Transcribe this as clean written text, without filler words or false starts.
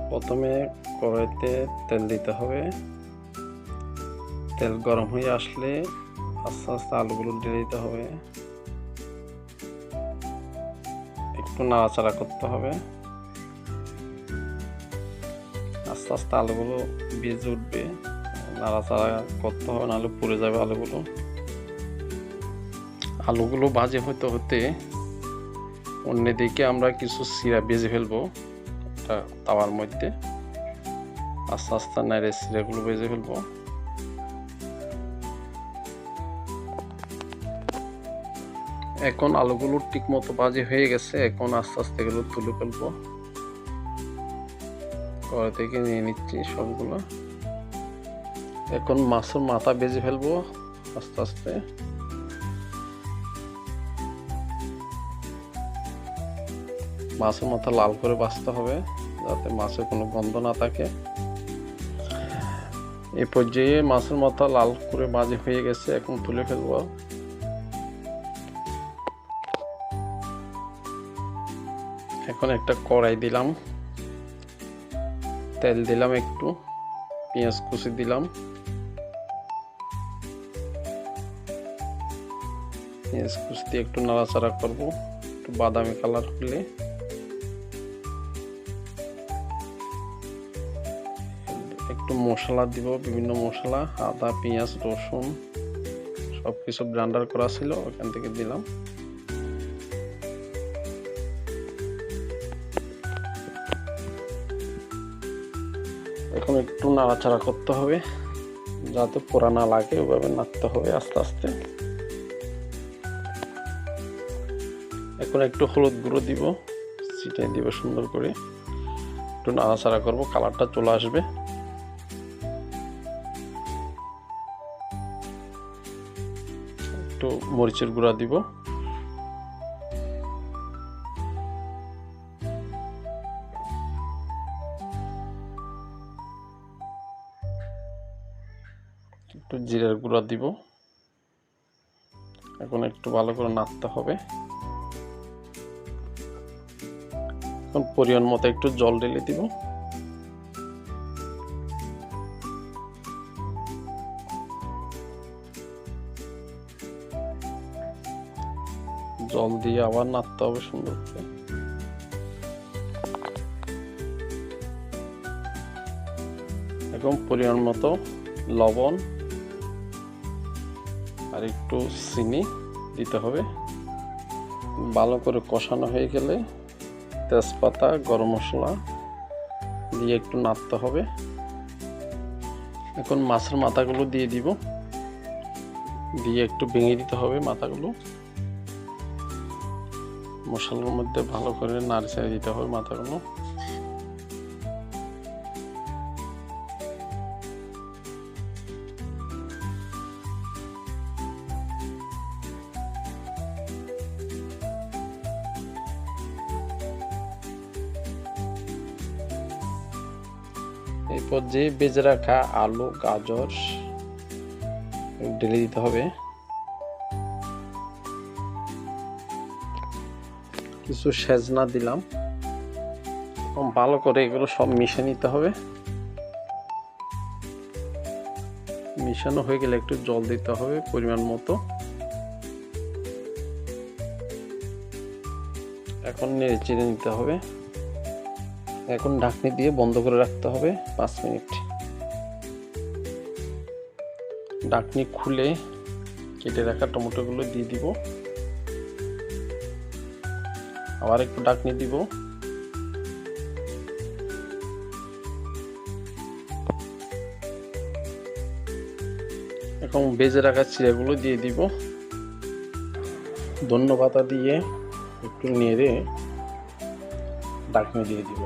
প্রথমে কড়াইতে তেল দিতে হবে। তেল গরম হয়ে আসলে আস্তে আস্তে আলুগুলো ঢেলে দিতে হবে। একটু নাড়াচাড়া করতে হবে। আস্তে আস্তে আলুগুলো ভেজে উঠবে, নাড়াচাড়া করতে হবে, নাহলে পুড়ে যাবে আলুগুলো। আলুগুলো ভাজি হতে হতে অন্যদিকে আমরা কিছু চিড়া ভেজে ফেলবো তাওয়ার মধ্যে। আস্তে আস্তে নাড়ে চিড়াগুলো ভেজে ফেলবো। এখন আলুগুলো ঠিক মতো ভাজি হয়ে গেছে। এখন আস্তে আস্তে এগুলো তুলে ফেলবো। কড়াই থেকে নিয়ে নিচ্ছি সবগুলো। এখন মাছের মাথা ভেজে ফেলবো আস্তে আস্তে। মাছের মাথা লাল করে ভাজতে হবে যাতে মাছের কোনো গন্ধ না থাকে। এই পর্যায়ে মাছের মাথা লাল করে ভাজি হয়ে গেছে, এখন তুলে ফেলবো। এখন একটা কড়াই দিলাম, তেল দিলাম, একটু পেঁয়াজ কুচি দিলাম। পেঁয়াজ কুচি দিয়ে একটু নাড়াচাড়া করবো, একটু বাদামি কালার হলে একটু মশলা দিব, বিভিন্ন মশলা, আদা, পেঁয়াজ, রসুন সবকিছু ব্লেন্ডার করা ছিল, ওখান থেকে দিলাম। এখন একটু নাড়াচাড়া করতে হবে যাতে পোড়া না লাগে, ওইভাবে নাড়তে হবে আস্তে আস্তে। এখন একটু হলুদ গুঁড়ো দিব, ছিটিয়ে দিব সুন্দর করে। একটু নাড়াচাড়া করবো, কালারটা চলে আসবে। একটু মরিচের গুঁড়া দিব। একটু জিরার গুঁড়া দিব। এখন একটু ভালো করে নাড়তে হবে। এখন পরিমাণ মতো একটু জল ঢেলে দিব। জল দিয়ে আবার নাড়তে হবে সুন্দর করে। এখন পরিমাণ মতো লবণ আর একটু চিনি দিতে হবে। ভালো করে কষানো হয়ে গেলে তেজপাতা, গরম মশলা দিয়ে একটু নাড়তে হবে। এখন মাছের মাথাগুলো দিয়ে দিব, দিয়ে একটু ভেঙে দিতে হবে মাথাগুলো। মশলার মধ্যে ভালো করে নাড়ি চাড়িয়ে দিতে হবে মাথাগুলো। এরপর যে ভেজে রাখা আলু, গাজর ঢেলে দিতে হবে। কিছু সেজনা দিলাম। ভালো করে এগুলো সব মিশিয়ে নিতে হবে। মিশানো হয়ে গেলে একটু জল দিতে হবে পরিমাণ মতো। এখন নেড়ে চেড়ে নিতে হবে। এখন ঢাকনি দিয়ে বন্ধ করে রাখতে হবে 5 মিনিট। ঢাকনি খুলে কেটে রাখা টমেটোগুলো দিয়ে দিব। আবার একটু ঢাকনি দিব। এখন ভেজে রাখা চিড়াগুলো দিয়ে দিব। ধনেপাতা দিয়ে একটু নেড়ে ঢাকনি দিয়ে দিব।